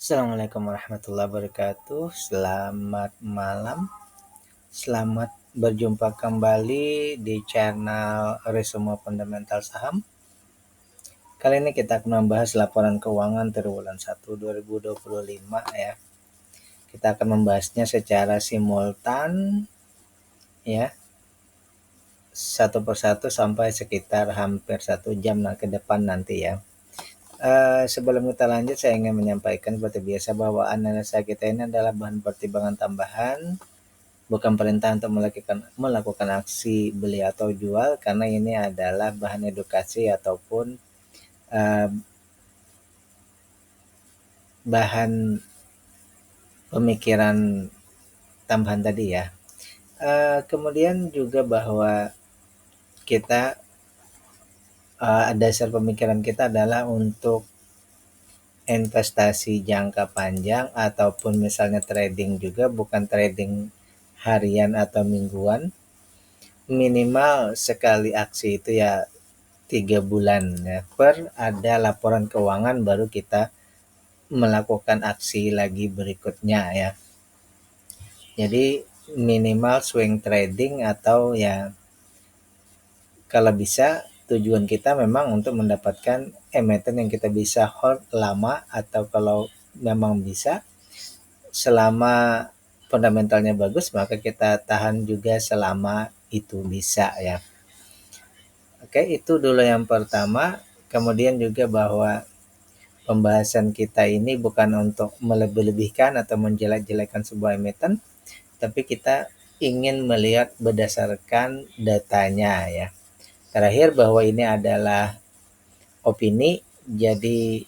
Assalamualaikum warahmatullahi wabarakatuh. Selamat malam. Selamat berjumpa kembali di channel Resume Fundamental Saham. Kali ini kita akan membahas laporan keuangan triwulan 1 2025 ya. Kita akan membahasnya secara simultan ya. Satu persatu sampai sekitar hampir 1 jam ke depan nanti ya. Sebelum kita lanjut, saya ingin menyampaikan seperti biasa bahwa analisa kita ini adalah bahan pertimbangan tambahan, bukan perintah untuk melakukan aksi beli atau jual, karena ini adalah bahan edukasi ataupun bahan pemikiran tambahan tadi ya. Kemudian juga bahwa kita dasar pemikiran kita adalah untuk investasi jangka panjang ataupun misalnya trading juga, bukan trading harian atau mingguan. Minimal sekali aksi itu ya 3 bulan ya, per ada laporan keuangan baru kita melakukan aksi lagi berikutnya ya. Jadi minimal swing trading atau ya kalau bisa tujuan kita memang untuk mendapatkan emiten yang kita bisa hold lama, atau kalau memang bisa selama fundamentalnya bagus maka kita tahan juga selama itu bisa ya. Oke, itu dulu yang pertama. Kemudian juga bahwa pembahasan kita ini bukan untuk melebih-lebihkan atau menjelek-jelekan sebuah emiten, tapi kita ingin melihat berdasarkan datanya ya. Terakhir bahwa ini adalah opini, jadi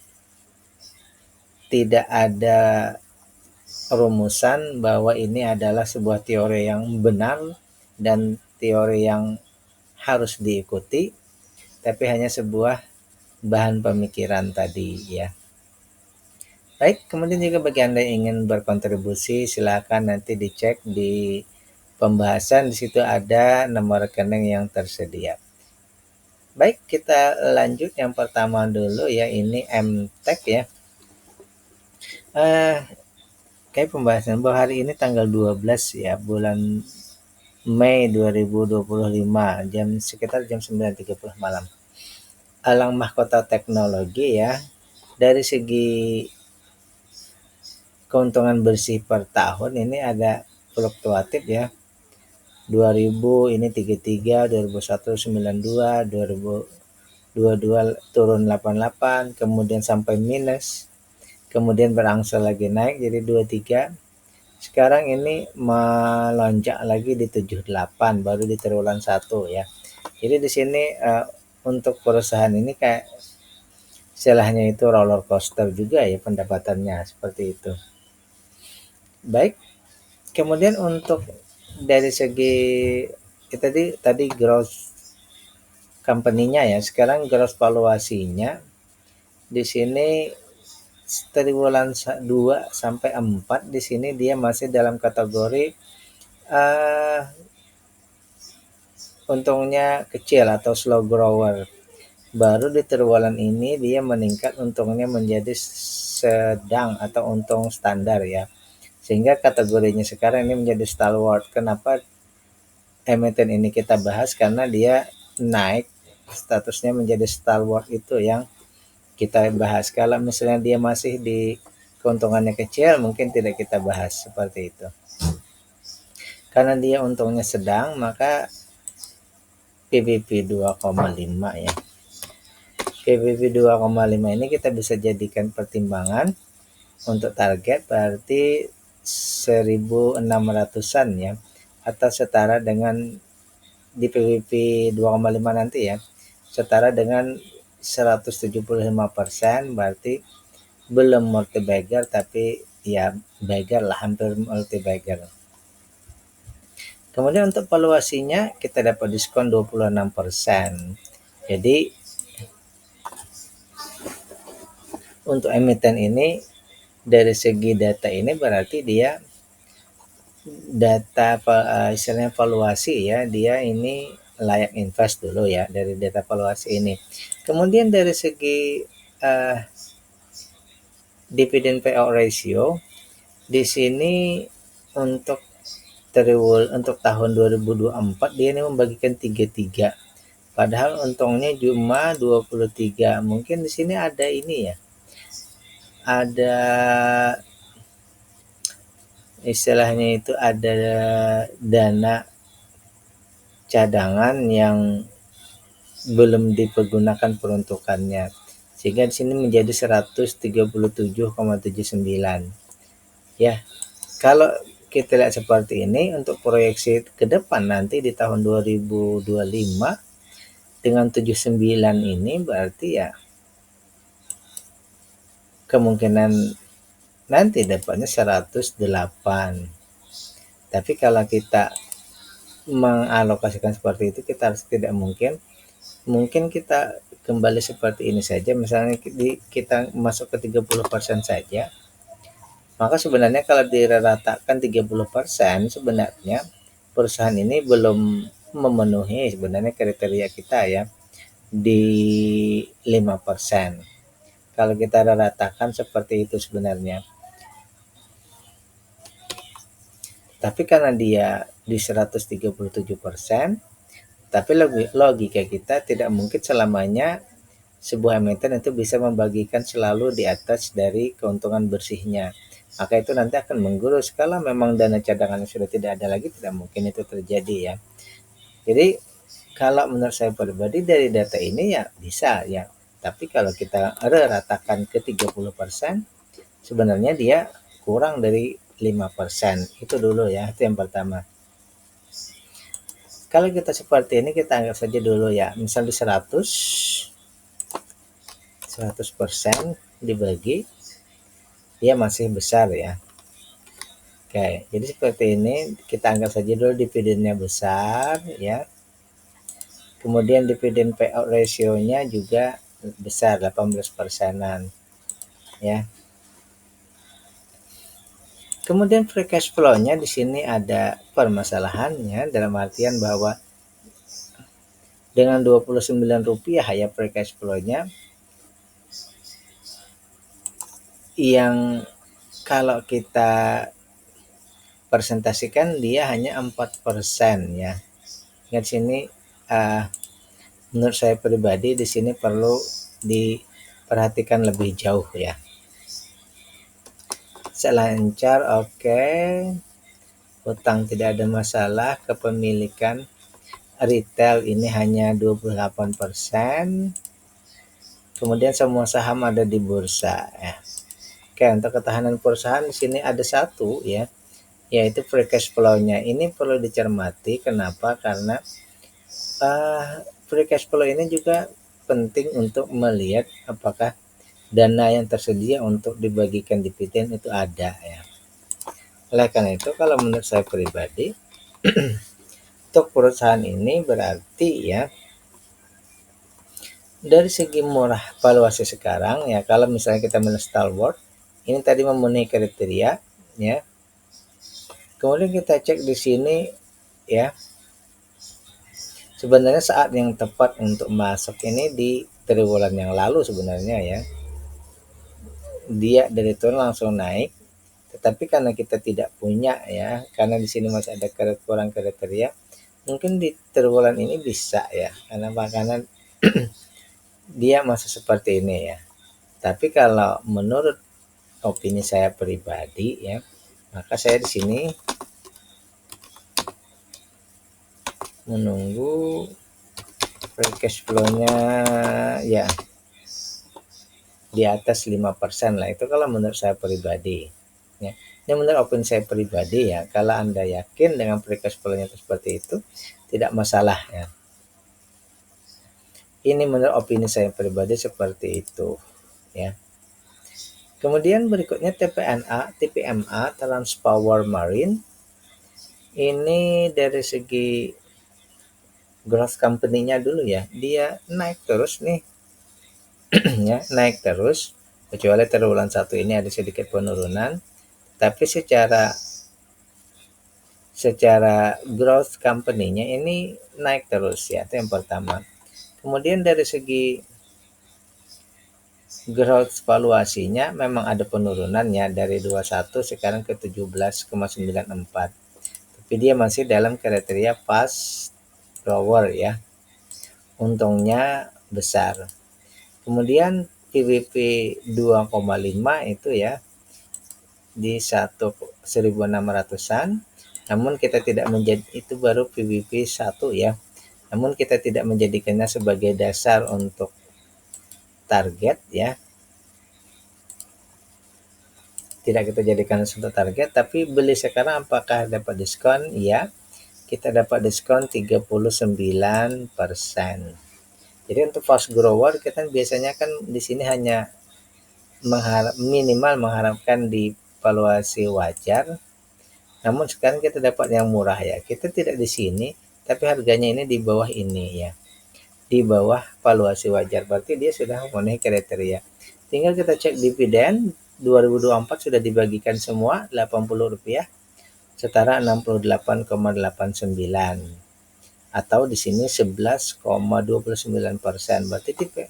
tidak ada rumusan bahwa ini adalah sebuah teori yang benar dan teori yang harus diikuti, tapi hanya sebuah bahan pemikiran tadi ya. Baik, kemudian juga bagi Anda yang ingin berkontribusi, silakan nanti dicek di pembahasan, di situ ada nomor rekening yang tersedia. Baik, kita lanjut yang pertama dulu ya, ini MTEK ya. Kayak pembahasan bahwa hari ini tanggal 12 ya, bulan Mei 2025, sekitar jam 9.30 malam. Alang Mahkota Teknologi ya, dari segi keuntungan bersih per tahun ini ada fluktuatif ya. 2000 ini 33, 2001 92, 2022 turun 88, kemudian sampai minus, kemudian berangsur lagi naik jadi 23. Sekarang ini melonjak lagi di 78 baru di triwulan 1 ya. Jadi di sini untuk perusahaan ini kayak istilahnya itu roller coaster juga ya pendapatannya, seperti itu. Baik. Kemudian untuk dari segi tadi gross company-nya ya, sekarang gross valuasinya di sini triwulan 2 sampai 4 di sini dia masih dalam kategori untungnya kecil atau slow grower. Baru di triwulan ini dia meningkat untungnya menjadi sedang atau untung standar ya. Sehingga kategorinya sekarang ini menjadi stalwart. Kenapa emiten ini kita bahas? Karena dia naik statusnya menjadi stalwart, itu yang kita bahas. Kalau misalnya dia masih di keuntungannya kecil, mungkin tidak kita bahas seperti itu. Karena dia untungnya sedang, maka PBV 2,5 ya. PBV 2,5 ini kita bisa jadikan pertimbangan untuk target, berarti 1.600-an ya, atau setara dengan di PBV 2,5 nanti ya, setara dengan 175%, berarti belum multi bagger tapi ya bagger lah, hampir multi bagger. Kemudian untuk valuasinya kita dapat diskon 26%. Jadi untuk emiten ini dari segi data ini berarti dia data istilahnya valuasi ya, dia ini layak invest dulu ya dari data valuasi ini. Kemudian dari segi Dividen payout ratio di sini untuk untuk tahun 2024 dia ini membagikan 33. Padahal untungnya cuma 23. Mungkin di sini ada ini ya. Ada istilahnya itu ada dana cadangan yang belum dipergunakan peruntukannya. Sehingga di sini menjadi 137,79. Ya, kalau kita lihat seperti ini untuk proyeksi ke depan nanti di tahun 2025 dengan 79 ini berarti ya kemungkinan nanti dapatnya 108. Tapi kalau kita mengalokasikan seperti itu, kita harus tidak mungkin kita kembali seperti ini saja, misalnya kita masuk ke 30% saja, maka sebenarnya kalau diratakan 30%, sebenarnya perusahaan ini belum memenuhi sebenarnya kriteria kita ya di 5%. Kalau kita ratakan seperti itu sebenarnya. Tapi karena dia di 137%, tapi logika kita tidak mungkin selamanya sebuah emiten itu bisa membagikan selalu di atas dari keuntungan bersihnya. Maka itu nanti akan menggurus. Kalau memang dana cadangan sudah tidak ada lagi, tidak mungkin itu terjadi ya. Jadi kalau menurut saya pribadi dari data ini ya bisa ya. Tapi kalau kita ratakan ke 30%, sebenarnya dia kurang dari 5%. Itu dulu ya, itu yang pertama. Kalau kita seperti ini, kita anggap saja dulu ya, misalnya 100% dibagi, dia masih besar ya. Oke, jadi seperti ini, kita anggap saja dulu dividennya besar ya. Kemudian dividen payout ratio-nya juga besar, 18%-an ya. Kemudian free cash flow-nya di sini ada permasalahannya dalam artian bahwa dengan Rp29 ya free cash flow-nya yang kalau kita presentasikan dia hanya 4% ya. Ingat sini menurut saya pribadi di sini perlu diperhatikan lebih jauh ya. Selancar, oke. Utang tidak ada masalah, kepemilikan retail ini hanya 28%. Kemudian semua saham ada di bursa ya. Oke, untuk ketahanan perusahaan di sini ada satu ya, yaitu free cash flow-nya. Ini perlu dicermati. Kenapa? Karena free cash flow ini juga penting untuk melihat apakah dana yang tersedia untuk dibagikan dividen itu ada ya. Oleh karena itu, kalau menurut saya pribadi, untuk perusahaan ini berarti ya dari segi murah valuasi sekarang ya, kalau misalnya kita melihat Stalwart ini tadi memenuhi kriteria ya. Kemudian kita cek di sini ya, sebenarnya saat yang tepat untuk masuk ini di triwulan yang lalu sebenarnya ya. Dia dari turun langsung naik, tetapi karena kita tidak punya ya, karena di sini masih ada kurang kriteria, mungkin di triwulan ini bisa ya, karena makanan dia masih seperti ini ya. Tapi kalau menurut opini saya pribadi ya, maka saya di sini menunggu free cash flow-nya ya di atas 5% lah. Itu kalau menurut saya pribadi ya. Ini menurut opini saya pribadi ya. Kalau Anda yakin dengan free cash flow-nya seperti itu, tidak masalah ya. Ini menurut opini saya pribadi seperti itu ya. Kemudian berikutnya TPMA Transpower Marine. Ini dari segi growth company-nya dulu ya, dia naik terus nih ya, naik terus, kecuali triwulan 1 ini ada sedikit penurunan, tapi secara growth company-nya ini naik terus ya, itu yang pertama. Kemudian dari segi growth valuasinya memang ada penurunannya dari 21 sekarang ke 17,94. Tapi dia masih dalam kriteria fast grower ya. Untungnya besar. Kemudian PBP 2,5 itu ya di 1.600-an. Namun kita tidak menjadi, itu baru PBP 1 ya. Namun kita tidak menjadikannya sebagai dasar untuk target ya. Tidak kita jadikan untuk target, tapi beli sekarang apakah dapat diskon? Ya, kita dapat diskon 39%. Jadi untuk fast grower kita biasanya kan di sini hanya minimal mengharapkan di valuasi wajar. Namun sekarang kita dapat yang murah ya. Kita tidak di sini, tapi harganya ini di bawah ini ya. Di bawah valuasi wajar. Berarti dia sudah memenuhi kriteria. Tinggal kita cek dividen 2024 sudah dibagikan semua Rp80 setara 68,89 atau di sini 11,29%. Berarti tipe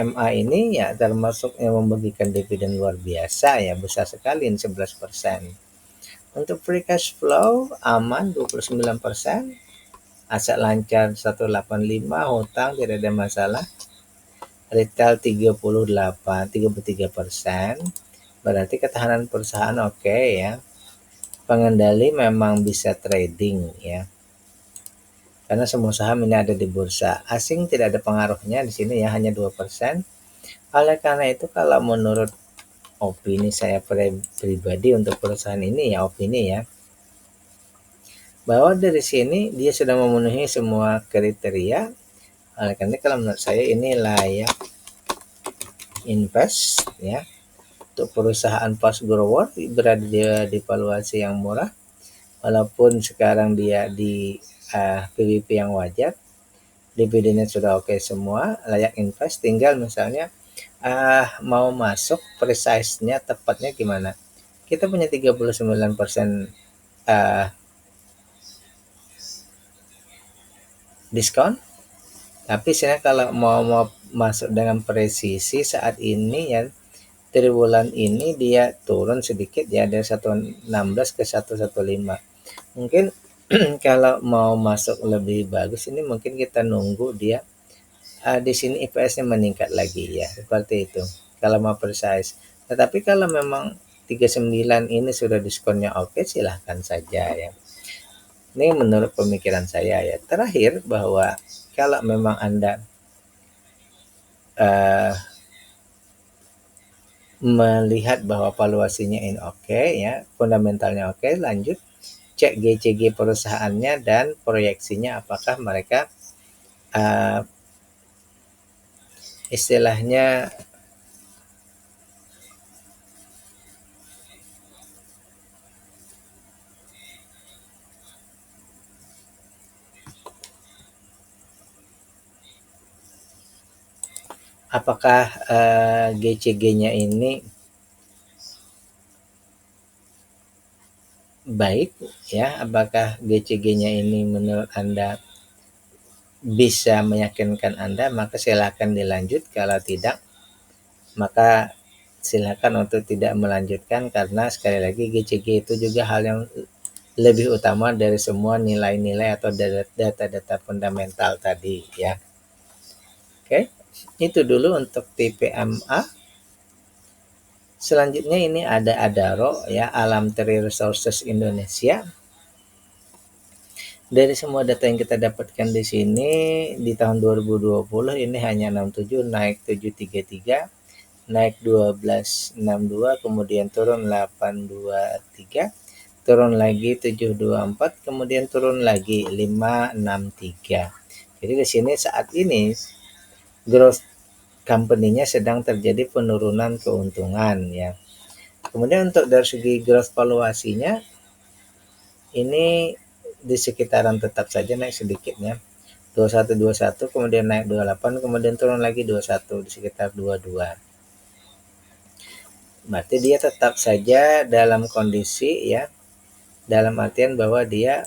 MA ini ya termasuk yang membagikan dividen luar biasa ya, besar sekali 11%. Untuk free cash flow aman 29%, aset lancar 185, hutang tidak ada masalah. Retail 33%. Berarti ketahanan perusahaan oke ya. Pengendali memang bisa trading ya. Karena semua saham ini ada di bursa. Asing tidak ada pengaruhnya di sini ya, hanya 2%. Oleh karena itu kalau menurut opini saya pribadi untuk perusahaan ini ya, opini ya, bahwa dari sini dia sudah memenuhi semua kriteria. Oleh karena itu kalau menurut saya ini layak invest ya. Untuk perusahaan fast grower berada di valuasi yang murah, walaupun sekarang dia di PBP yang wajar, dividennya sudah oke semua, layak invest. Tinggal misalnya mau masuk precise-nya tepatnya gimana. Kita punya 39% diskon, tapi saya kalau mau masuk dengan presisi saat ini ya, triwulan ini dia turun sedikit ya dari 116 ke 115. Mungkin kalau mau masuk lebih bagus ini mungkin kita nunggu dia di sini IPS-nya meningkat lagi ya, seperti itu kalau mau precise. Tetapi kalau memang 39 ini sudah diskonnya oke, silahkan saja ya. Ini menurut pemikiran saya ya. Terakhir bahwa kalau memang Anda melihat bahwa valuasinya ini oke ya, fundamentalnya oke, lanjut cek GCG perusahaannya dan proyeksinya apakah mereka istilahnya apakah GCG-nya ini baik ya, apakah GCG-nya ini menurut Anda bisa meyakinkan Anda, maka silakan dilanjut. Kalau tidak, maka silakan untuk tidak melanjutkan, karena sekali lagi GCG itu juga hal yang lebih utama dari semua nilai-nilai atau data-data fundamental tadi ya. Oke, itu dulu untuk tipe MA. Selanjutnya ini ada Adaro ya, Alam Tri Resources Indonesia. Dari semua data yang kita dapatkan di sini di tahun 2020 ini hanya 67, naik 733, naik 1262, kemudian turun 823, turun lagi 724, kemudian turun lagi 563. Jadi di sini saat ini growth company-nya sedang terjadi penurunan keuntungan ya. Kemudian untuk dari segi growth valuasinya ini di sekitaran tetap saja naik sedikitnya 2121, kemudian naik 28, kemudian turun lagi 21 di sekitar 22. Berarti dia tetap saja dalam kondisi ya, dalam artian bahwa dia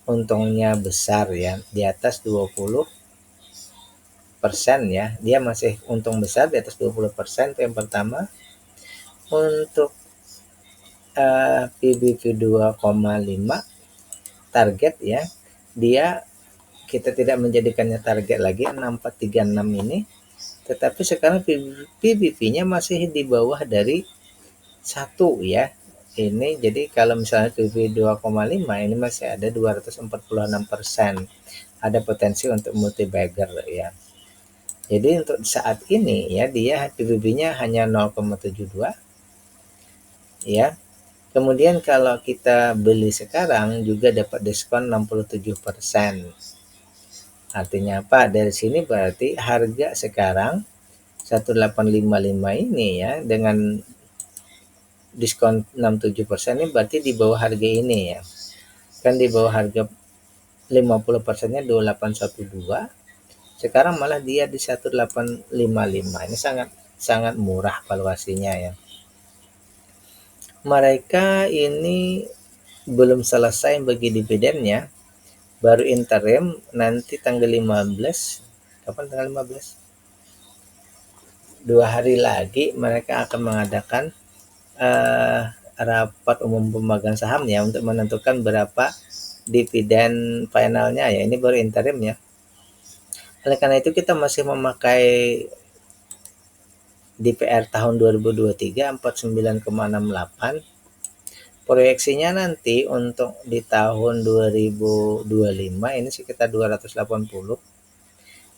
untungnya besar ya, di atas 20% ya. Dia masih untung besar di atas 20% itu yang pertama. Untuk PBV 2,5 target ya, dia kita tidak menjadikannya target lagi 6436 ini, tetapi sekarang PBV-nya masih di bawah dari 1 ya. Ini jadi kalau misalnya PBV 2,5 ini masih ada 246%. Ada potensi untuk multi bagger ya. Jadi untuk saat ini ya dia PBV-nya hanya 0,72 ya. Kemudian kalau kita beli sekarang juga dapat diskon 67%. Artinya apa? Dari sini berarti harga sekarang 1855 ini ya dengan diskon 67% ini berarti di bawah harga ini ya. Kan di bawah harga 50%-nya 2812. Sekarang malah dia di 1855. Ini sangat murah valuasinya ya. Mereka ini belum selesai bagi dividennya, baru interim nanti tanggal 15. Kapan tanggal 15? 2 hari lagi mereka akan mengadakan rapat umum pemegang saham ya untuk menentukan berapa dividen finalnya ya. Ini baru interim ya. Oleh karena itu kita masih memakai DPR tahun 2023 49,68. Proyeksinya nanti untuk di tahun 2025 ini sekitar 280.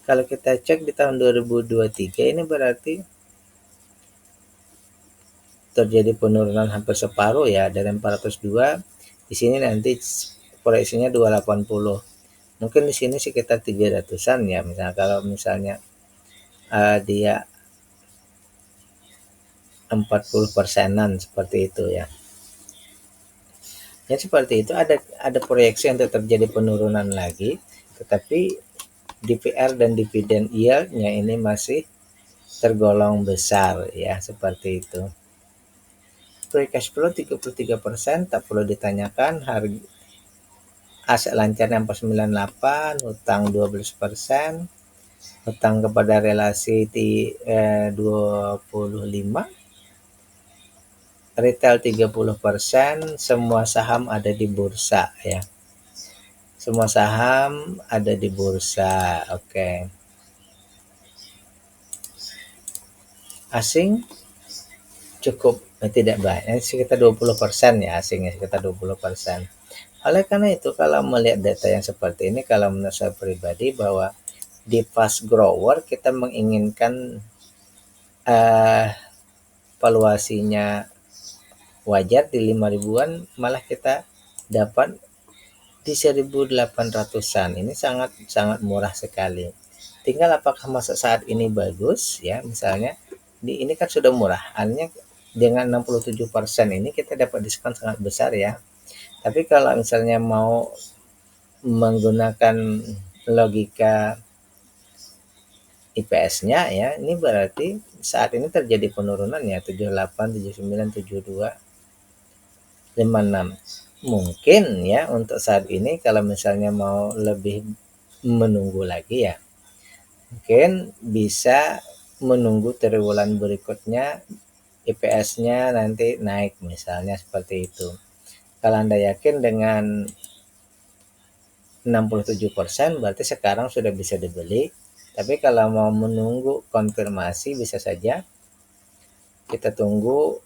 Kalau kita cek di tahun 2023 ini berarti terjadi penurunan hampir separuh ya, dari 402 di sini nanti proyeksinya 280. Mungkin di sini sekitar 300-an ya, misalnya kalau misalnya dia 40%-an seperti itu ya. Ya seperti itu, ada proyeksi untuk terjadi penurunan lagi, tetapi DPR dan dividen yield-nya ini masih tergolong besar ya, seperti itu. Free cash flow 33%, tak perlu ditanyakan. Harga aset lancarnya 498, hutang 12%, hutang kepada relasi 25, retail 30%, semua saham ada di bursa ya. Semua saham ada di bursa. Oke. Asing cukup tidak banyak, sekitar 20% ya, asingnya sekitar 20%. Oleh karena itu kalau melihat data yang seperti ini, kalau menurut saya pribadi bahwa di fast grower kita menginginkan valuasinya wajar di 5 ribuan, malah kita dapat di 1800-an. Ini sangat murah sekali. Tinggal apakah masa saat ini bagus ya, misalnya di ini kan sudah murah. Artinya dengan 67% ini kita dapat diskon sangat besar ya. Tapi kalau misalnya mau menggunakan logika IPS-nya ya, ini berarti saat ini terjadi penurunan ya, 78, 79, 72, 56. Mungkin ya untuk saat ini kalau misalnya mau lebih menunggu lagi ya, mungkin bisa menunggu triwulan berikutnya IPS-nya nanti naik misalnya seperti itu. Kalau Anda yakin dengan 67% berarti sekarang sudah bisa dibeli. Tapi kalau mau menunggu konfirmasi bisa saja kita tunggu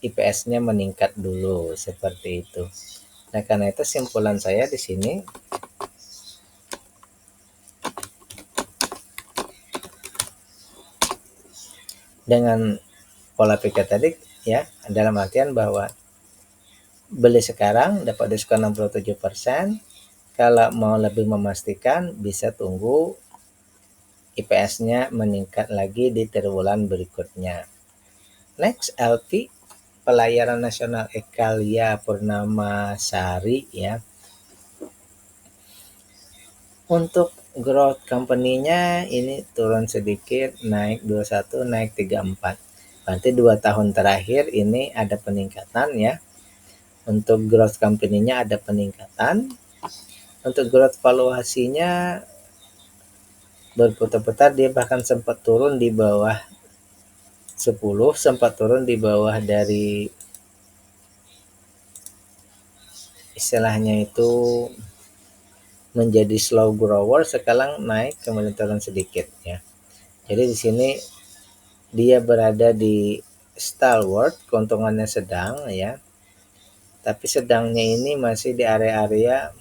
IPS-nya meningkat dulu seperti itu. Nah, karena itu simpulan saya di sini dengan pola pikir tadi ya, dalam artian bahwa beli sekarang dapat diskon 67%. Kalau mau lebih memastikan bisa tunggu IPS-nya meningkat lagi di triwulan berikutnya. Next, LP Pelayaran Nasional Ekalia Purnama Sari ya. Untuk growth company-nya ini turun sedikit, naik 21, naik 34. Berarti 2 tahun terakhir ini ada peningkatan ya. Untuk growth company-nya ada peningkatan. Untuk growth valuasinya berputar-putar, dia bahkan sempat turun di bawah 10, sempat turun di bawah dari istilahnya itu menjadi slow grower, sekarang naik kemudian turun sedikit ya. Jadi di sini dia berada di stalwart, keuntungannya sedang ya. Tapi sedangnya ini masih di area-area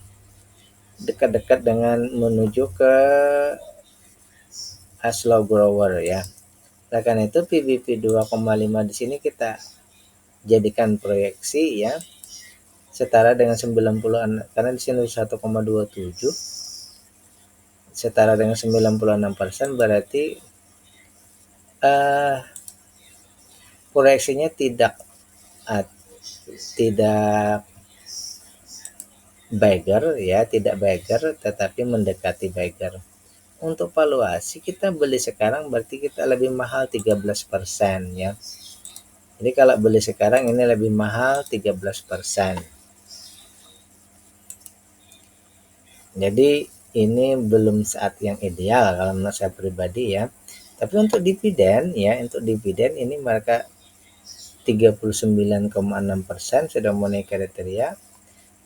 dekat-dekat dengan menuju ke slow grower ya. Nah, karena itu PBP 2,5 di sini kita jadikan proyeksi ya, setara dengan 90, karena di sini 1,27 setara dengan 96%, berarti proyeksinya tidak beggar ya, tidak beggar tetapi mendekati beggar. Untuk valuasi kita beli sekarang berarti kita lebih mahal 13% ya. Jadi kalau beli sekarang ini lebih mahal 13%. Jadi ini belum saat yang ideal kalau menurut saya pribadi ya. Tapi untuk dividen ya, untuk dividen ini mereka 39,6% sudah memenuhi kriteria.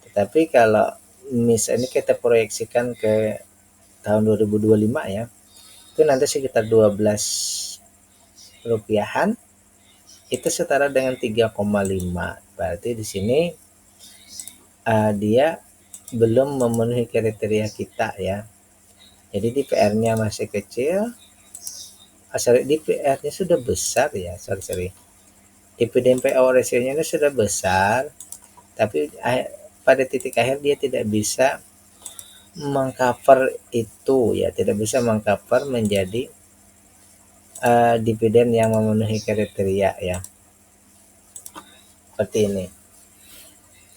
Tetapi kalau misalnya kita proyeksikan ke tahun 2025 ya, itu nanti sekitar 12 rupiahan, itu setara dengan 3,5. Berarti di sini dia belum memenuhi kriteria kita ya. Jadi DPR-nya masih kecil, DPR-nya sudah besar ya, sorry. Dividend payout ratio-nya sudah besar, tapi pada titik akhir dia tidak bisa mengcover itu ya, tidak bisa mengcover menjadi dividen yang memenuhi kriteria ya, seperti ini.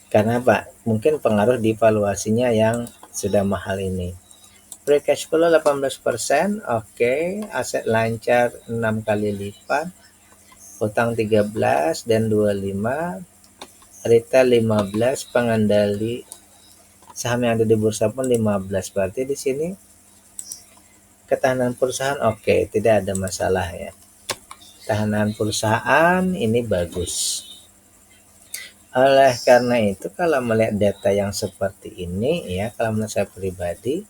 Karena apa? Mungkin pengaruh di valuasinya yang sudah mahal ini. Free cash flow 18%, oke. Aset lancar 6 kali lipat, utang 13 dan 25, retail 15, pengendali saham yang ada di bursa pun 15. Berarti di sini ketahanan perusahaan oke, tidak ada masalah ya. Ketahanan perusahaan ini bagus. Oleh karena itu kalau melihat data yang seperti ini ya, kalau menurut saya pribadi,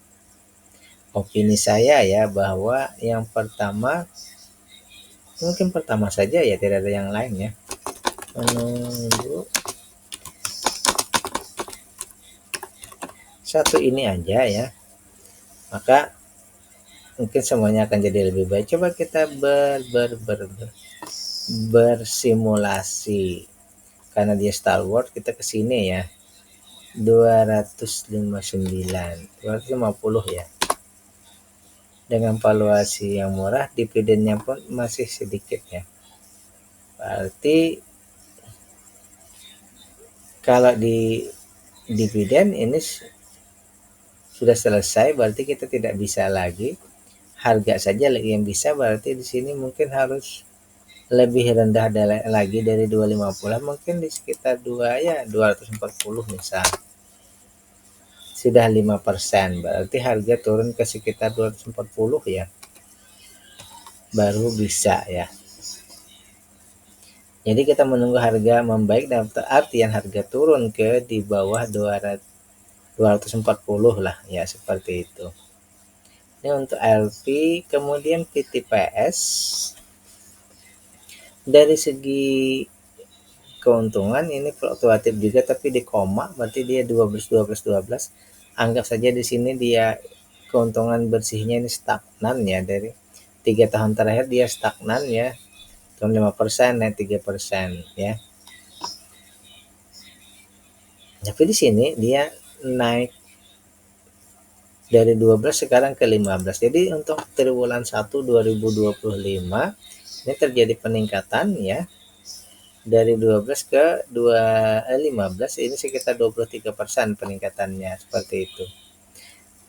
opini saya ya, bahwa yang pertama, mungkin pertama saja ya, tidak ada yang lain ya, menunggu satu ini aja ya, maka mungkin semuanya akan jadi lebih baik. Coba kita bersimulasi, karena dia stalwart, kita ke sini ya, 250 ya, dengan valuasi yang murah, dividennya pun masih sedikit ya. Berarti kalau di dividen ini sudah selesai, berarti kita tidak bisa lagi, harga saja yang bisa, berarti di sini mungkin harus lebih rendah lagi dari 250, mungkin di sekitar 240 misal. Sudah 5%, berarti harga turun ke sekitar 240 ya, baru bisa ya. Jadi kita menunggu harga membaik, dalam artian harga turun ke di bawah 240 lah ya, seperti itu. Ini untuk LP. Kemudian PTPS dari segi keuntungan ini fluktuatif juga, tapi di koma, berarti dia 12. Anggap saja di sini dia keuntungan bersihnya ini stagnan ya, dari 3 tahun terakhir dia stagnan ya, turun 5%, naik 3% ya. Tapi di sini dia naik dari 12 sekarang ke 15. Jadi untuk triwulan 1 2025 ini terjadi peningkatan ya, dari 12 ke 15, ini sekitar 23% peningkatannya, seperti itu.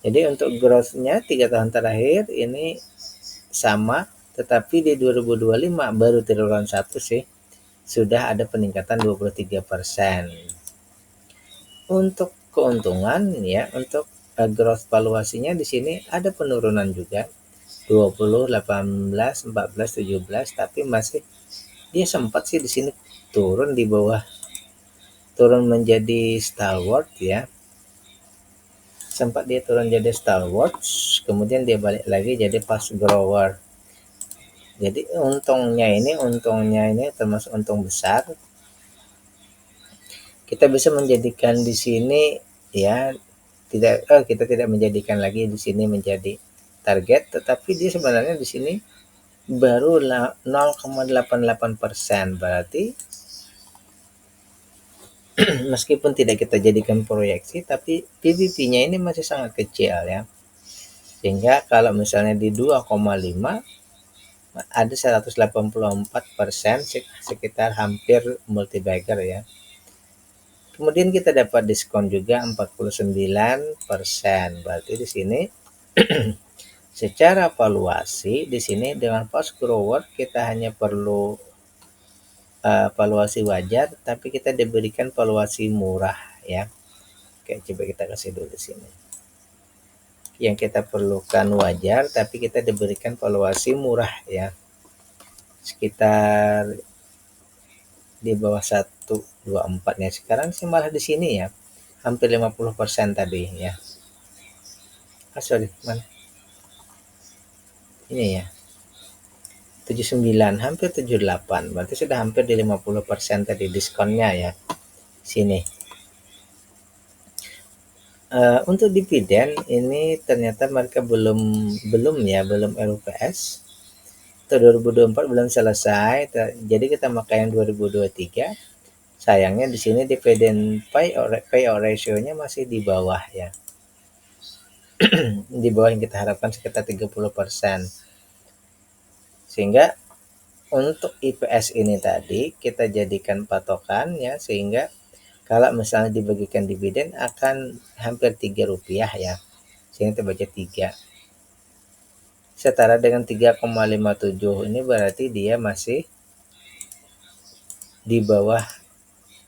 Jadi untuk growth-nya 3 tahun terakhir ini sama, tetapi di 2025 baru triwulan 1 sih sudah ada peningkatan 23%. Untuk keuntungan ya, untuk growth valuasinya di sini ada penurunan juga, 20, 18, 14, 17, tapi masih dia sempat sih di sini turun di bawah, turun menjadi stalwart ya. Sempat dia turun jadi stalwart, kemudian dia balik lagi jadi fast grower. Jadi untungnya ini termasuk untung besar. Kita bisa menjadikan di sini ya, kita tidak menjadikan lagi di sini menjadi target, tetapi dia sebenarnya di sini baru 0,88%, berarti meskipun tidak kita jadikan proyeksi, tapi PBB-nya ini masih sangat kecil ya. Sehingga kalau misalnya di 2,5 ada 184%, sekitar hampir multi bagger ya. Kemudian kita dapat diskon juga 49%. Berarti di sini secara valuasi di sini dengan fast grower kita hanya perlu valuasi wajar, tapi kita diberikan valuasi murah ya. Oke, coba kita kasih dulu di sini. Yang kita perlukan wajar, tapi kita diberikan valuasi murah ya. Sekitar di bawah 124 nya. Sekarang sih malah di sini ya. Hampir 50% tadi ya. Sorry, mana? Ini ya. 79, hampir 78. Berarti sudah hampir di 50% tadi diskonnya ya. Sini. Untuk dividen ini ternyata mereka belum RUPS. Atau 2024 belum selesai. Jadi kita pakai yang 2023. Sayangnya di sini dividen payout ratio-nya masih di bawah ya. Di bawah yang kita harapkan sekitar 30%. Sehingga untuk IPS ini tadi kita jadikan patokan ya, sehingga kalau misalnya dibagikan dividen akan hampir Rp3 ya. Sini kita baca 3. Setara dengan 3,57 ini berarti dia masih di bawah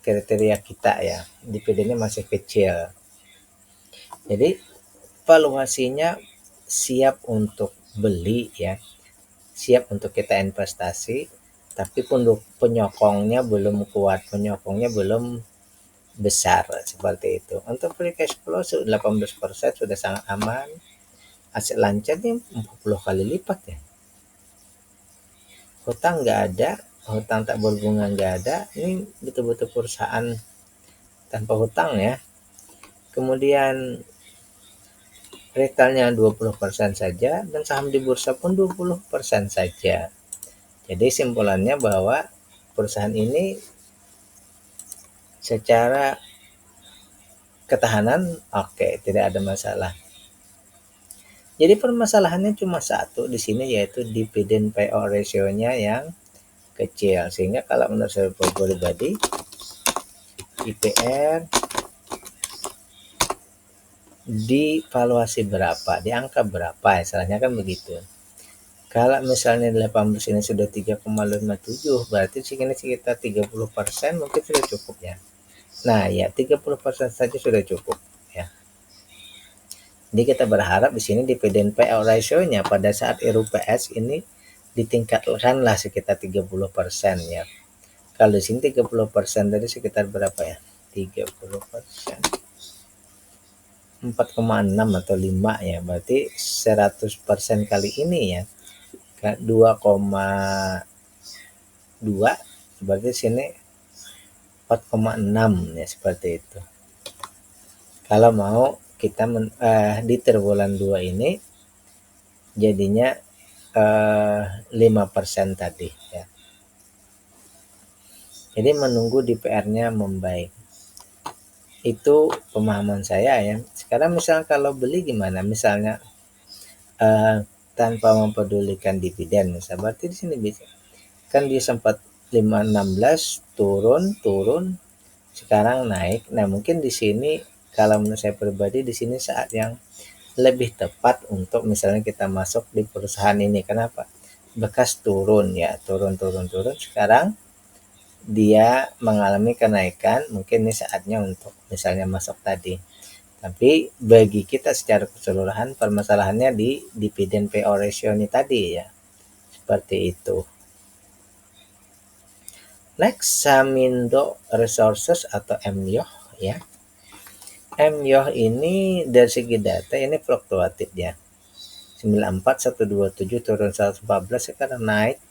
kriteria kita ya. Dividennya masih kecil. Jadi valuasinya siap untuk beli ya. Siap untuk kita investasi, tapi penyokongnya belum kuat, penyokongnya belum besar seperti itu. Untuk free cash flow 18% sudah sangat aman. Aset lancar nih 40 kali lipat ya. Hutang nggak ada, hutang tak berbunga nggak ada. Ini betul-betul perusahaan tanpa hutang ya. Kemudian retailnya 20% saja dan saham di bursa pun 20% saja. Jadi simpulannya bahwa perusahaan ini secara ketahanan oke, tidak ada masalah. Jadi permasalahannya cuma satu di sini, yaitu dividen payout ratio-nya yang kecil. Sehingga kalau menurut saya pribadi, IPR di valuasi berapa, di angka berapa ya, salahnya kan begitu. Kalau misalnya 18 ini sudah 3,57, berarti segini sekitar 30% mungkin sudah cukup ya. Nah ya, 30% saja sudah cukup ya. Jadi kita berharap di sini dividen payout ratio-nya pada saat RUPS ini ditingkatkanlah sekitar 30% ya. Kalau di sini 30% tadi sekitar berapa ya? 30%. 4,6 atau 5 ya. Berarti 100% kali ini ya. 2,2 berarti sini 4,6 ya, seperti itu. Kalau mau kita di triwulan 2 ini jadinya 5% tadi ya. Jadi menunggu DPR-nya membaik. Itu pemahaman saya ya. Sekarang misalnya kalau beli gimana? Misalnya tanpa mempedulikan dividen, misalnya berarti di sini bisa kan dia sempat 5,16 turun, sekarang naik. Nah mungkin di sini kalau menurut saya pribadi di sini saat yang lebih tepat untuk misalnya kita masuk di perusahaan ini. Kenapa? Bekas turun ya, turun. Sekarang dia mengalami kenaikan, mungkin ini saatnya untuk misalnya masuk tadi. Tapi bagi kita secara keseluruhan permasalahannya di dividen payout ratio ini tadi ya. Seperti itu. Next, Samindo Resources atau MYOH ya. MYOH ini dari segi data ini fluktuatif ya. 94 127 turun 114 sekarang naik.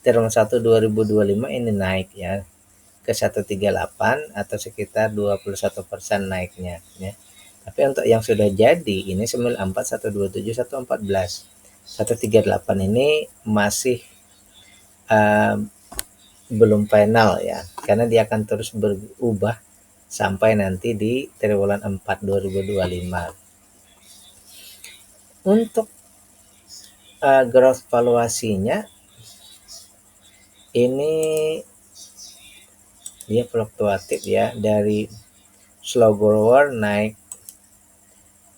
Triwulan 1 2025 ini naik ya ke 138 atau sekitar 21% naiknya ya. Tapi untuk yang sudah jadi ini 94 127 114. 138 ini masih belum final ya, karena dia akan terus berubah sampai nanti di triwulan 4 2025. Untuk growth valuasinya ini dia fluktuatif ya, dari slow grower naik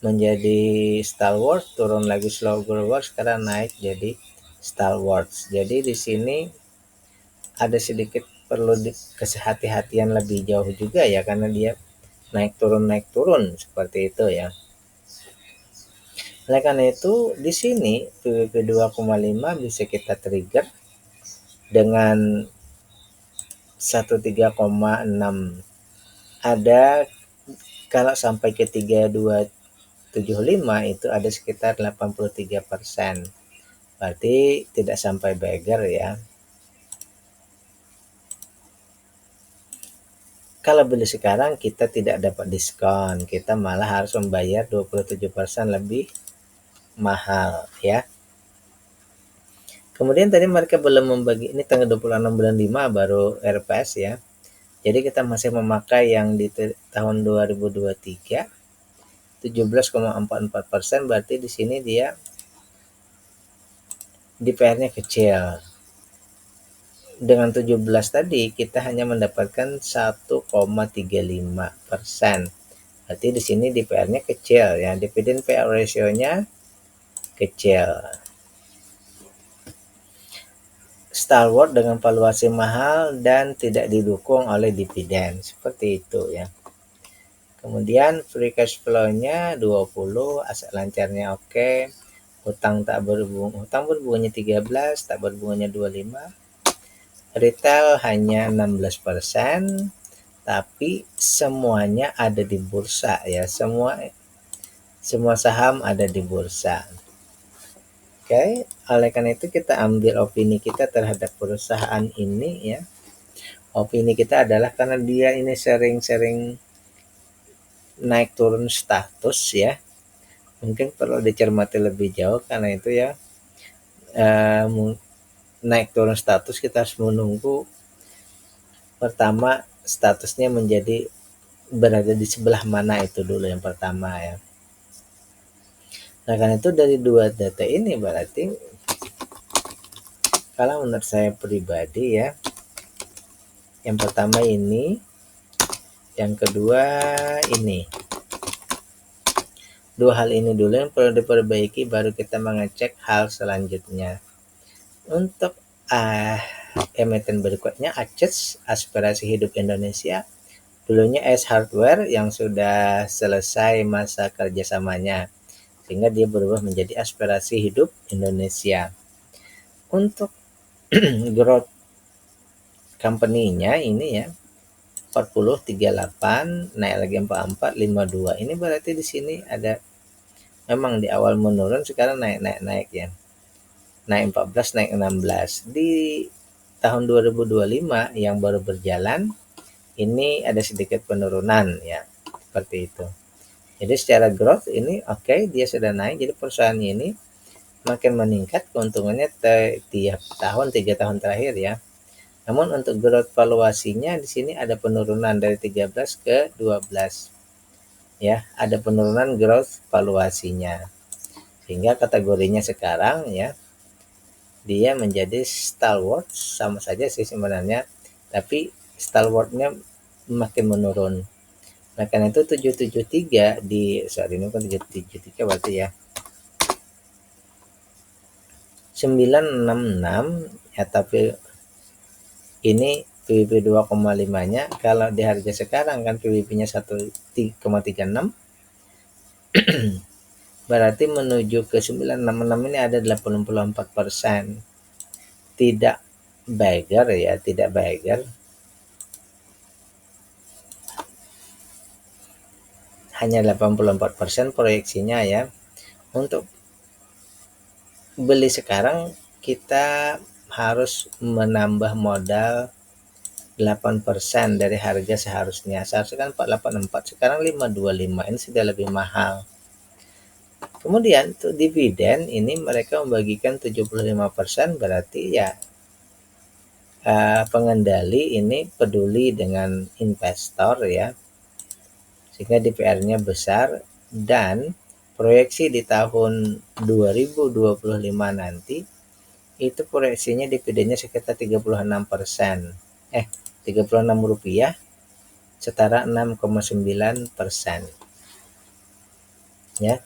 menjadi stalwart, turun lagi slow grower, sekarang naik jadi stalwart. Jadi di sini ada sedikit perlu kesehati-hatian lebih jauh juga ya, karena dia naik turun seperti itu ya. Oleh karena itu di sini PWP 2,5 bisa kita trigger dengan 13,6. Ada kalau sampai ke 3275 itu ada sekitar 83%. Berarti tidak sampai beggar ya. Kalau beli sekarang kita tidak dapat diskon, kita malah harus membayar 27% lebih mahal ya. Kemudian tadi mereka belum membagi, ini tanggal 26 bulan 5 baru RPS ya. Jadi kita masih memakai yang di tahun 2023 17,44%, berarti di sini dia DPR-nya kecil. Dengan 17 tadi kita hanya mendapatkan 1,35%. Berarti di sini DPR-nya kecil ya, dividen payout ratio-nya kecil. Stalwart dengan valuasi mahal dan tidak didukung oleh dividen, seperti itu ya. Kemudian free cash flow-nya 20, aset lancarnya oke. Hutang berbunganya 13, tak berbunganya 25. Retail hanya 16%, tapi semuanya ada di bursa ya, semua saham ada di bursa. Oke, oleh karena itu kita ambil opini kita terhadap perusahaan ini ya. Opini kita adalah karena dia ini sering-sering naik turun status ya, mungkin perlu dicermati lebih jauh. Karena itu ya, naik turun status kita harus menunggu pertama statusnya menjadi berada di sebelah mana, itu dulu yang pertama ya. Nah karena itu dari dua data ini berarti kalau menurut saya pribadi ya, yang pertama ini, yang kedua ini, dua hal ini dulu yang perlu diperbaiki, baru kita mengecek hal selanjutnya. Untuk emiten berikutnya ACES, Aspirasi Hidup Indonesia, dulunya S Hardware yang sudah selesai masa kerjasamanya sehingga dia berubah menjadi Aspirasi Hidup Indonesia. Untuk growth company-nya ini ya 40 38 naik lagi 44 52. Ini berarti di sini ada memang di awal menurun, sekarang naik ya. Naik 14, naik 16. Di tahun 2025 yang baru berjalan ini ada sedikit penurunan ya, seperti itu. Jadi secara growth ini oke, dia sudah naik, jadi perusahaan ini makin meningkat keuntungannya tiap tahun 3 tahun terakhir ya. Namun untuk growth valuasinya di sini ada penurunan dari 13 ke 12 ya, ada penurunan growth valuasinya, sehingga kategorinya sekarang ya dia menjadi stalwart, sama saja sih sebenarnya, tapi stalwartnya makin menurun. Nah karena itu 773 di saat ini kan 773 berarti ya 966 ya, tapi ini PWP 2,5-nya, kalau di harga sekarang kan PWP-nya 1,36, berarti menuju ke 966 ini ada 84%. Tidak beggar ya, tidak beggar. Hanya 84% proyeksinya ya. Untuk beli sekarang kita harus menambah modal 8% dari harga seharusnya. Seharusnya kan 484, sekarang 525. Ini sudah lebih mahal. Kemudian untuk dividen ini mereka membagikan 75%, berarti ya pengendali ini peduli dengan investor ya. Sehingga DPR-nya besar, dan proyeksi di tahun 2025 nanti itu proyeksinya dividennya sekitar 36%. 36 rupiah, setara 6,9%. Ya.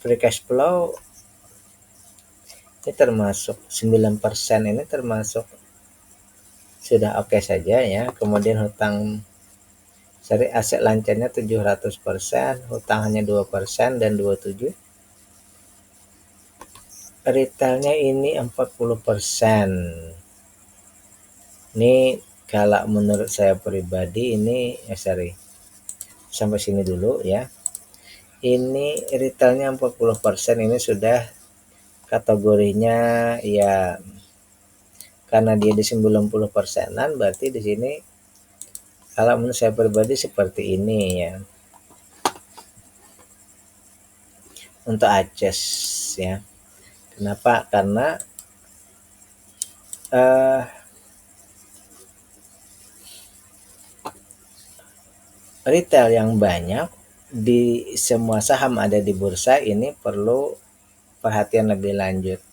Free cash flow ini termasuk 9%, ini termasuk sudah oke saja ya. Kemudian hutang seri aset lancarnya 700%, hutang hanya 2% dan 27. Retailnya ini 40%. Ini kalau menurut saya pribadi ini sampai sini dulu ya. Ini retailnya 40%, ini sudah kategorinya ya, karena dia di 90%-an, berarti di sini kalau menurut saya pribadi seperti ini ya. Untuk ACES ya. Kenapa? Karena retail yang banyak di semua saham ada di bursa ini perlu perhatian lebih lanjut.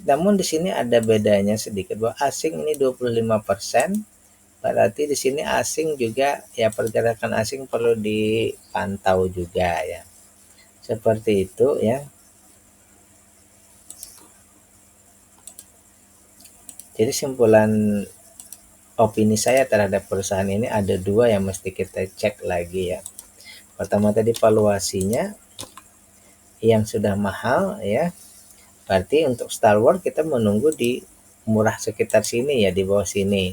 Namun di sini ada bedanya sedikit, bahwa asing ini 25%, berarti di sini asing juga ya, pergerakan asing perlu dipantau juga ya. Seperti itu ya. Jadi simpulan opini saya terhadap perusahaan ini ada dua yang mesti kita cek lagi ya. Pertama tadi valuasinya yang sudah mahal ya. Berarti untuk Star Wars kita menunggu di murah sekitar sini ya, di bawah sini.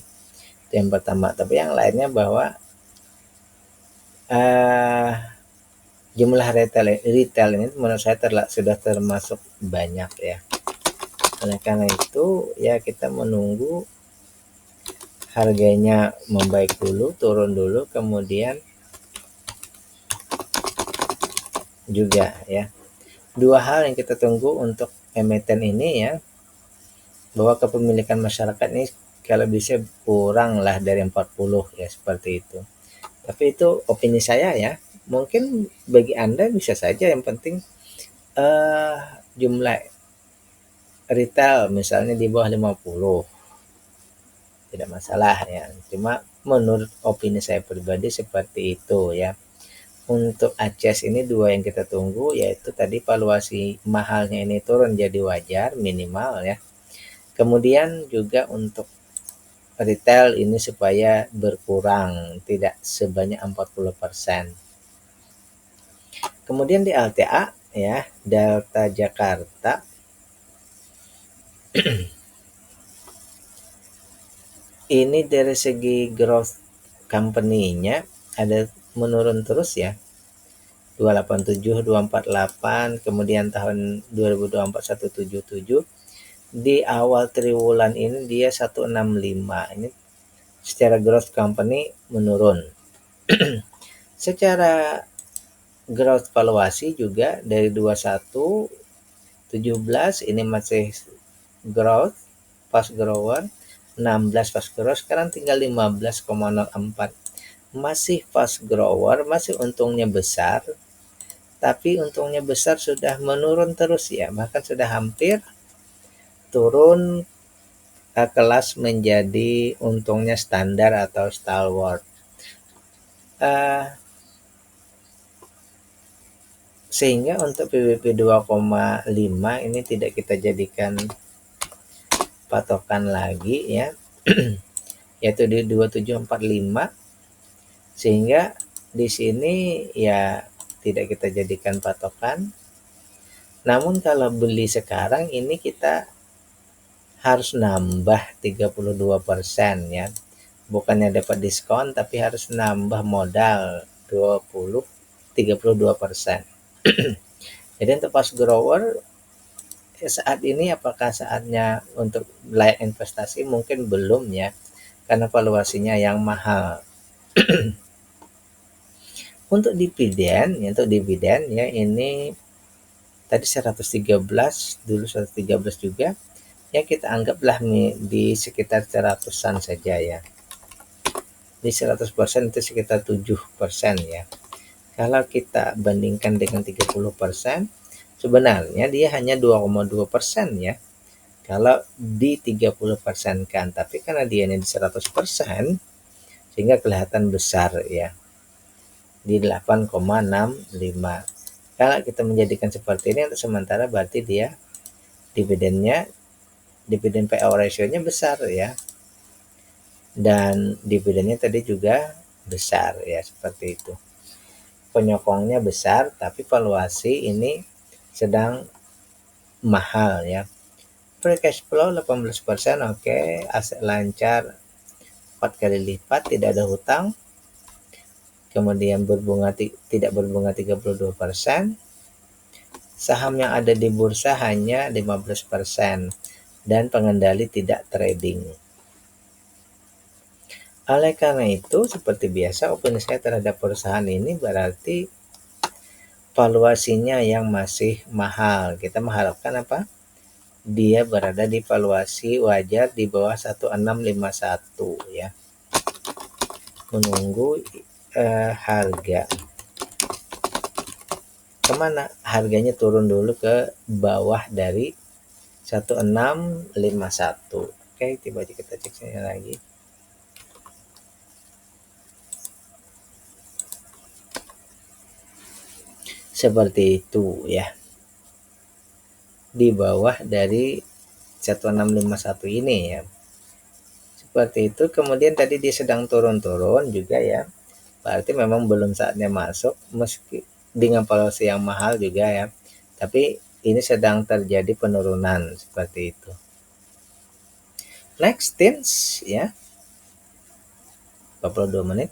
Itu yang pertama. Tapi yang lainnya bahwa jumlah retail ini menurut saya sudah termasuk banyak ya. Oleh karena itu ya kita menunggu harganya membaik dulu, turun dulu, kemudian juga ya. Dua hal yang kita tunggu untuk emiten ini ya, bahwa kepemilikan masyarakat ini kalau bisa kurang lah dari 40 ya, seperti itu. Tapi itu opini saya ya. Mungkin bagi Anda bisa saja, yang penting jumlah retail misalnya di bawah 50. Tidak masalah ya. Cuma menurut opini saya pribadi seperti itu ya. Untuk ACES ini dua yang kita tunggu, yaitu tadi valuasi mahalnya ini turun jadi wajar minimal ya. Kemudian juga untuk retail ini supaya berkurang, tidak sebanyak 40%. Kemudian di LTA ya, Delta Jakarta ini dari segi growth company-nya ada menurun terus ya. 287, 248, kemudian tahun 2024 177. Di awal triwulan ini dia 165. Ini secara growth company menurun. Secara growth valuasi juga dari 21 17 ini masih growth, fast grower, 16 fast grower, sekarang tinggal 15,04. Masih fast grower, masih untungnya besar, tapi untungnya besar sudah menurun terus ya, bahkan sudah hampir turun kelas menjadi untungnya standar atau stalwart. Sehingga untuk PWP 2,5 ini tidak kita jadikan patokan lagi ya. yaitu di 2745, sehingga di sini ya tidak kita jadikan patokan. Namun kalau beli sekarang ini kita harus nambah 32% ya. Bukannya dapat diskon tapi harus nambah modal 32%. Jadi untuk fast grower saat ini apakah saatnya untuk layak investasi? Mungkin belum ya, karena valuasinya yang mahal. Untuk dividen ya ini tadi 113, dulu 113 juga. Ya kita anggaplah di sekitar 100-an saja ya. Di 100% itu sekitar 7% ya. Kalau kita bandingkan dengan 30%, sebenarnya dia hanya 2,2% ya. Kalau di 30% kan, tapi karena dia ini di 100%, sehingga kelihatan besar ya. Di 8,65. Kalau kita menjadikan seperti ini untuk sementara berarti dia dividen payout ratio-nya besar ya. Dan dividennya tadi juga besar ya, seperti itu. Penyokongnya besar tapi valuasi ini sedang mahal ya. Free cash flow 18%, oke. Aset lancar 4 kali lipat, tidak ada hutang. Kemudian tidak berbunga 32%. Saham yang ada di bursa hanya 15% dan pengendali tidak trading. Oleh karena itu, seperti biasa, opini saya terhadap perusahaan ini berarti valuasinya yang masih mahal. Kita mengharapkan apa? Dia berada di valuasi wajar di bawah 1651 ya. Menunggu harga kemana, harganya turun dulu ke bawah dari 1651. Oke, coba kita cek saja lagi. Seperti itu ya, di bawah dari 1651 ini ya, seperti itu. Kemudian tadi dia sedang turun-turun juga ya, berarti memang belum saatnya masuk meski dengan valuasi yang mahal juga ya, tapi ini sedang terjadi penurunan seperti itu. Next Tins ya, 42 menit.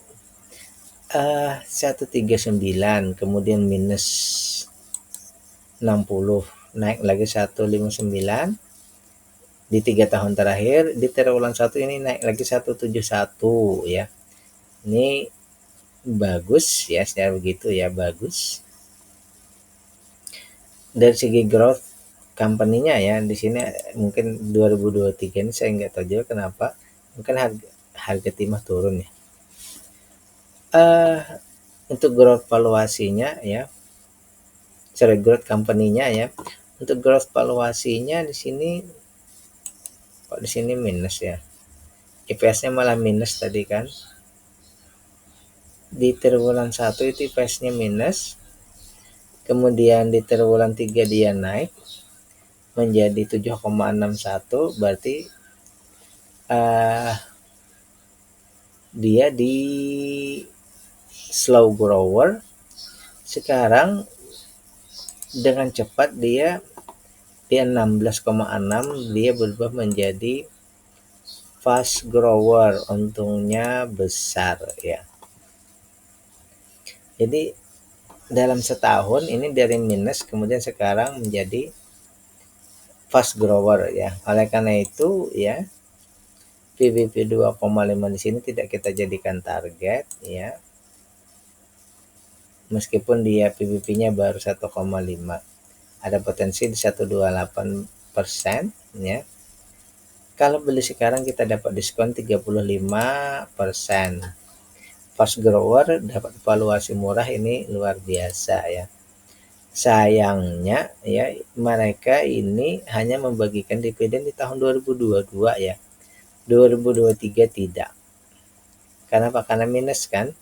139, kemudian minus 60, naik lagi 159. Di 3 tahun terakhir di triwulan 1 ini naik lagi 171 ya. Ini bagus ya, secara begitu ya, bagus. Dari segi growth company-nya ya, di sini mungkin 2023 ini saya nggak tahu juga kenapa, mungkin harga timah turun ya. Untuk growth valuasinya ya, growth company-nya ya, untuk growth valuasinya di sini kok di sini minus ya, EPS-nya malah minus tadi kan. Di triwulan 1 itu EPS-nya minus, kemudian di triwulan 3 dia naik menjadi 7,61, berarti dia di slow grower. Sekarang dengan cepat dia di 16,6 dia berubah menjadi fast grower, untungnya besar ya. Jadi dalam setahun ini dari minus kemudian sekarang menjadi fast grower ya. Oleh karena itu ya, PBV 2,5 di sini tidak kita jadikan target ya. Meskipun dia PBV-nya baru 1,5. Ada potensi di 128% ya. Kalau beli sekarang kita dapat diskon 35%. Fast grower dapat valuasi murah, ini luar biasa ya. Sayangnya ya, mereka ini hanya membagikan dividen di tahun 2022 ya. 2023 tidak. Karena apa? Karena minus kan.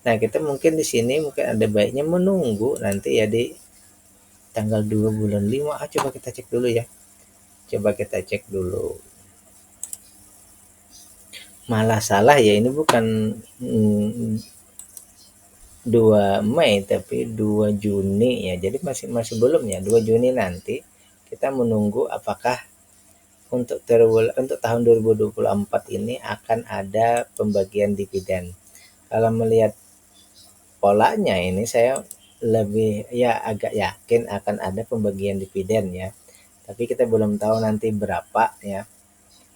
Nah, kita mungkin di sini mungkin ada baiknya menunggu nanti ya di tanggal 2 bulan 5. Coba kita cek dulu ya. Coba kita cek dulu. Malah salah ya, ini bukan 2 Mei tapi 2 Juni ya. Jadi masih belum ya, 2 Juni nanti kita menunggu apakah untuk tahun 2024 ini akan ada pembagian dividen. Kalau melihat polanya ini saya lebih ya agak yakin akan ada pembagian dividen ya. Tapi kita belum tahu nanti berapa ya.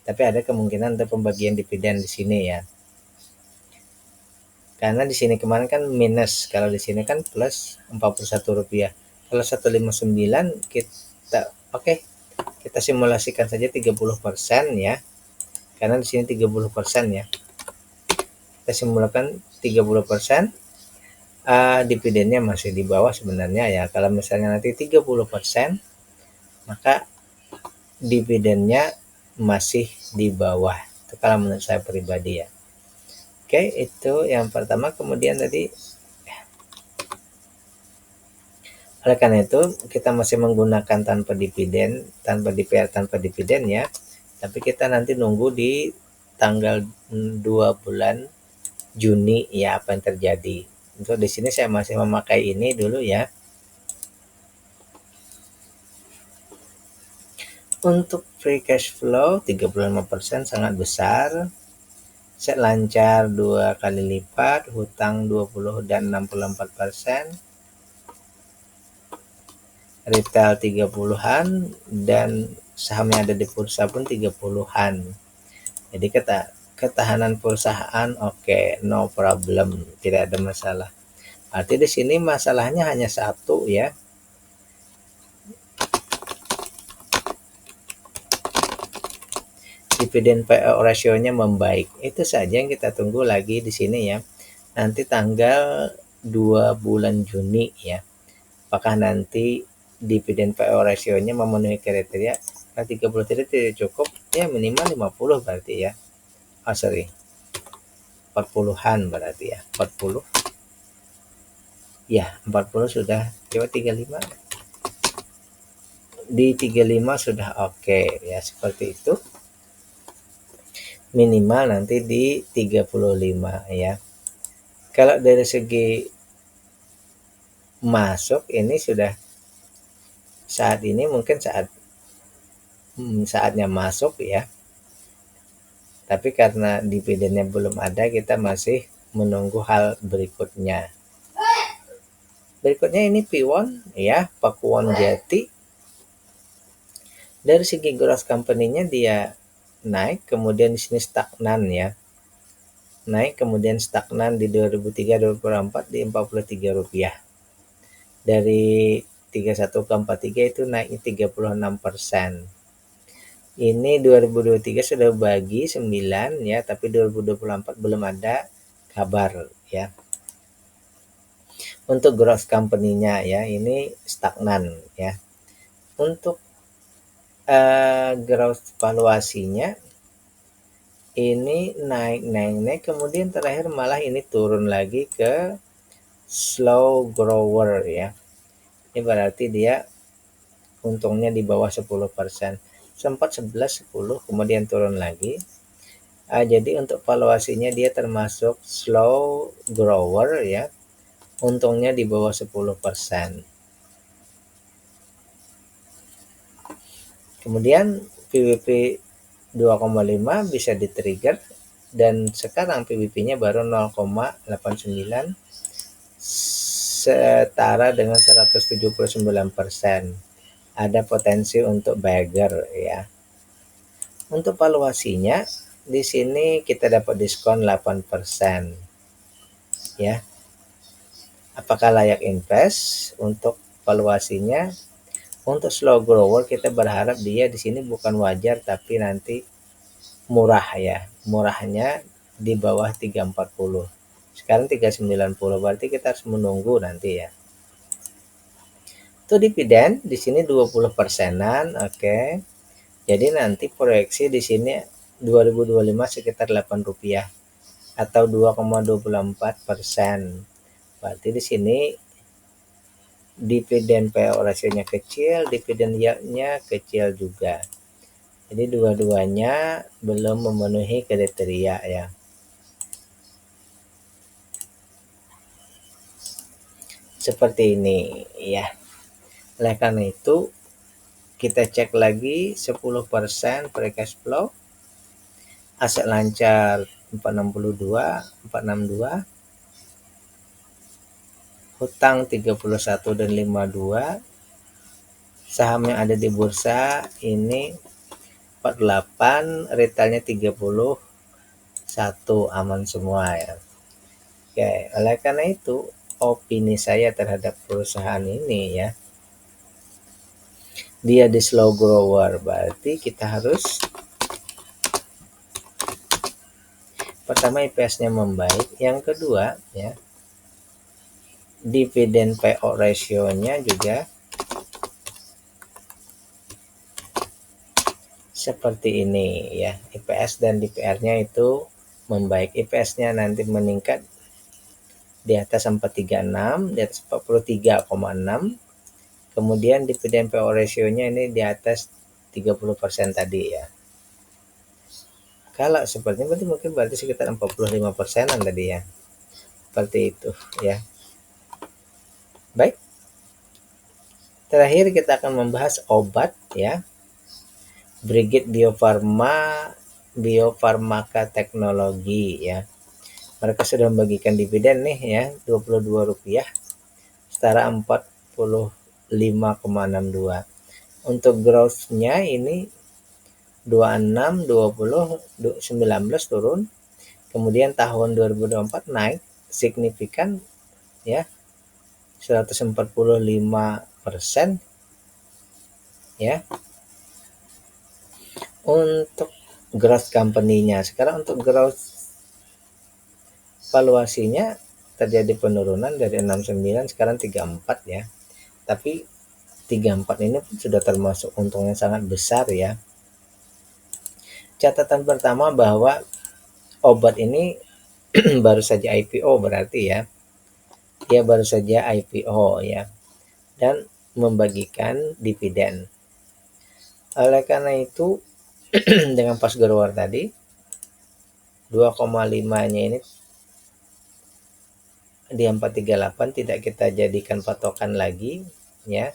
Tapi ada kemungkinan ada pembagian dividen di sini ya. Karena di sini kemarin kan minus, kalau di sini kan plus Rp41. Kalau 159 kita oke, kita simulasikan saja 30% ya. Karena di sini 30% ya. Kita simulkan 30%, dividennya masih di bawah sebenarnya ya. Kalau misalnya nanti 30%, maka dividennya masih di bawah. Itu kalau menurut saya pribadi ya. Oke, itu yang pertama. Kemudian tadi oleh karena itu kita masih menggunakan tanpa dividen, tanpa DPR, tanpa dividen ya. Tapi kita nanti nunggu di tanggal 2 bulan Juni ya apa yang terjadi. Untuk di sini saya masih memakai ini dulu ya. Untuk free cash flow 35% sangat besar. Set lancar 2 kali lipat, hutang 20 dan 64%. Retail 30-an dan sahamnya ada di bursa pun 30-an. Jadi ketahanan perusahaan oke, no problem, tidak ada masalah. Arti di sini masalahnya hanya satu ya. Dividen payout ratio-nya membaik. Itu saja yang kita tunggu lagi di sini ya. Nanti tanggal 2 bulan Juni ya. Apakah nanti dividen payout ratio-nya memenuhi kriteria? Nah, 30 tidak cukup, ya minimal 50 berarti ya. Oh sorry, 40-an berarti ya, 40. Ya, 40 sudah, coba 35. Di 35 sudah oke ya, seperti itu. Minimal nanti di 35 ya. Kalau dari segi masuk ini sudah saat ini mungkin saatnya masuk ya. Tapi karena dividennya belum ada, kita masih menunggu hal berikutnya. Berikutnya ini Piwon ya, Pakuwon Jati. Dari segi gross company-nya dia naik, kemudian di sini stagnan ya. Naik kemudian stagnan di 2003-2024 di Rp43. Dari 31 ke 43 itu naiknya 36%. Ini 2023 sudah bagi 9 ya, tapi 2024 belum ada kabar ya. Untuk gross company-nya ya, ini stagnan ya. Untuk gross valuasinya ini naik, kemudian terakhir malah ini turun lagi ke slow grower ya. Ini berarti dia untungnya di bawah 10%. Sempat 11, 10, kemudian turun lagi. Jadi untuk valuasinya dia termasuk slow grower ya. Untungnya di bawah 10%. Kemudian PBP 2,5 bisa di-trigger dan sekarang PBP-nya baru 0,89 setara dengan 179%. Ada potensi untuk bagger ya. Untuk valuasinya di sini kita dapat diskon 8% ya. Apakah layak invest? Untuk valuasinya, untuk slow grower kita berharap dia di sini bukan wajar tapi nanti murah ya. Murahnya di bawah 340. Sekarang 390, berarti kita harus menunggu nanti ya. Itu dividen di sini 20%-an, oke. Jadi nanti proyeksi di sini 2025 sekitar Rp8 atau 2,24%. Berarti di sini dividen payout ratio-nya kecil, dividen yield-nya kecil juga. Jadi dua-duanya belum memenuhi kriteria ya. Seperti ini ya. Oleh karena itu kita cek lagi 10% free cash flow, aset lancar 462, hutang 31 dan 52, saham yang ada di bursa ini 48, retailnya 31, aman semua ya. Oke, oleh karena itu opini saya terhadap perusahaan ini ya, dia di slow grower, berarti kita harus pertama IPS-nya membaik, yang kedua ya dividen payout ratio-nya juga seperti ini ya. IPS dan DPR-nya itu membaik. IPS-nya nanti meningkat di atas 436, di atas 43,6. Kemudian dividen payout ratio-nya ini di atas 30% tadi ya. Kalau seperti ini berarti sekitar 45%-an tadi ya. Seperti itu ya. Baik. Terakhir kita akan membahas obat ya. Brigit Biofarmaka Teknologi ya. Mereka sudah membagikan dividen nih ya, Rp22, setara 45,62. Untuk growth-nya ini 26, 20, 19 turun. Kemudian tahun 2024 naik signifikan ya, 145% ya. Untuk growth company-nya, sekarang untuk growth valuasinya terjadi penurunan dari 69 sekarang 34 ya. Tapi 34 ini pun sudah termasuk untung yang sangat besar ya. Catatan pertama bahwa obat ini baru saja IPO berarti ya. Dia baru saja IPO ya. Dan membagikan dividen. Oleh karena itu dengan pas grower tadi 2,5-nya ini di 438 tidak kita jadikan patokan lagi ya.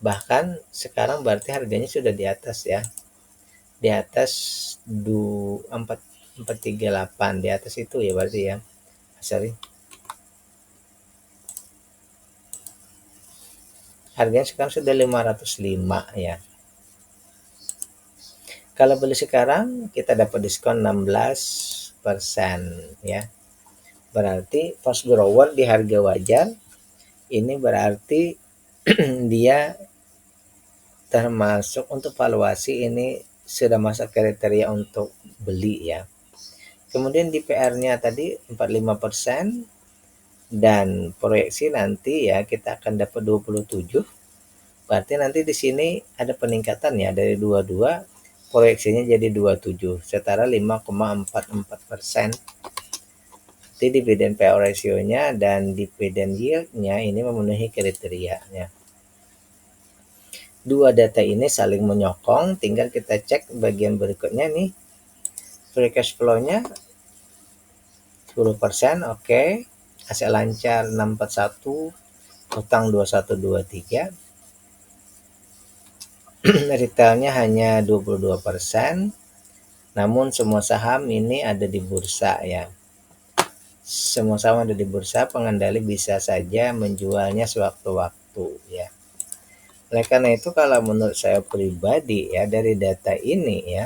Bahkan sekarang berarti harganya sudah di atas ya. Di atas 438, di atas itu ya berarti ya. Sorry. Harganya sekarang sudah 505 ya. Kalau beli sekarang kita dapat diskon 16% ya. Berarti fast grower di harga wajar. Ini berarti dia termasuk untuk valuasi ini sudah masuk kriteria untuk beli ya. Kemudian di PR-nya tadi 45% dan proyeksi nanti ya kita akan dapat 27. Berarti nanti di sini ada peningkatan ya dari 22 proyeksinya jadi 27 setara 5,44%. Jadi dividen payout ratio-nya dan dividen yield-nya ini memenuhi kriterianya. Dua data ini saling menyokong, tinggal kita cek bagian berikutnya nih. Free cash flow-nya 10%, oke. Aset lancar 641, hutang 2123. Retailnya hanya 22%. Namun semua saham ini ada di bursa ya. Semua saham ada di bursa, pengendali bisa saja menjualnya sewaktu-waktu ya. Oleh karena itu kalau menurut saya pribadi ya dari data ini ya,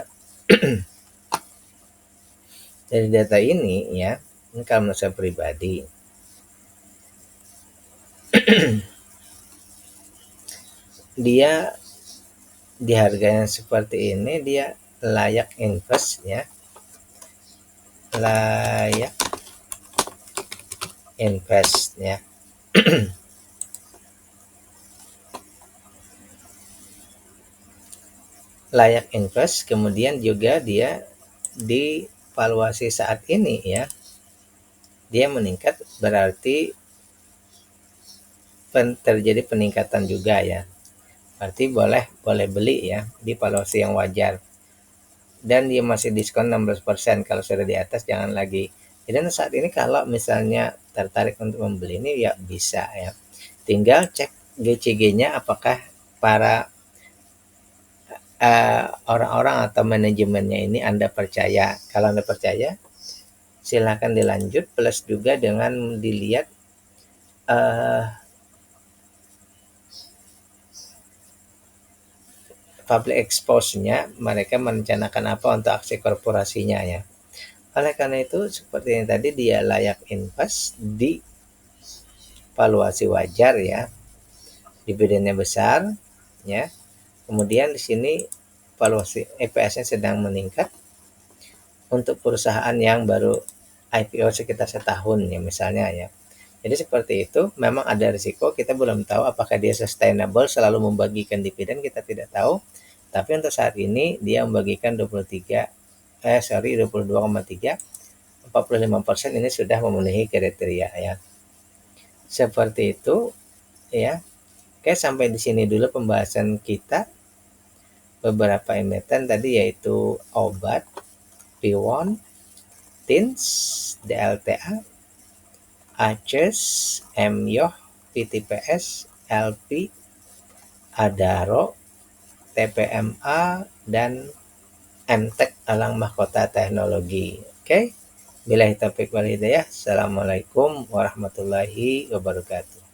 dari data ini ya, ini kalau menurut saya pribadi, dia di harganya seperti ini dia layak invest ya, layak invest ya. Layak invest, kemudian juga dia di valuasi saat ini ya, dia meningkat berarti terjadi peningkatan juga ya. Berarti boleh boleh beli ya di valuasi yang wajar. Dan dia masih diskon 16%. Kalau sudah di atas jangan lagi. Dan saat ini kalau misalnya tertarik untuk membeli ini ya bisa ya. Tinggal cek GCG-nya apakah para orang-orang atau manajemennya ini Anda percaya. Kalau Anda percaya, silakan dilanjut, plus juga dengan dilihat public expose-nya, mereka merencanakan apa untuk aksi korporasinya ya. Oleh karena itu, seperti yang tadi, dia layak invest di valuasi wajar ya, dividennya besar ya. Kemudian di sini valuasi EPS-nya sedang meningkat untuk perusahaan yang baru IPO sekitar setahun ya misalnya ya. Jadi seperti itu, memang ada risiko, kita belum tahu apakah dia sustainable selalu membagikan dividen, kita tidak tahu. Tapi untuk saat ini dia membagikan 22,3, 45% ini sudah memenuhi kriteria ya. Seperti itu ya. Oke, sampai di sini dulu pembahasan kita. Beberapa emiten tadi yaitu obat, Piwon, Tins, DLTA, Aces, Myoh, PTPS, LP, Adaro, TPMA, dan MTEK Alang Mahkota Teknologi. Oke, billahi taufiq wal hidayah. Assalamualaikum warahmatullahi wabarakatuh.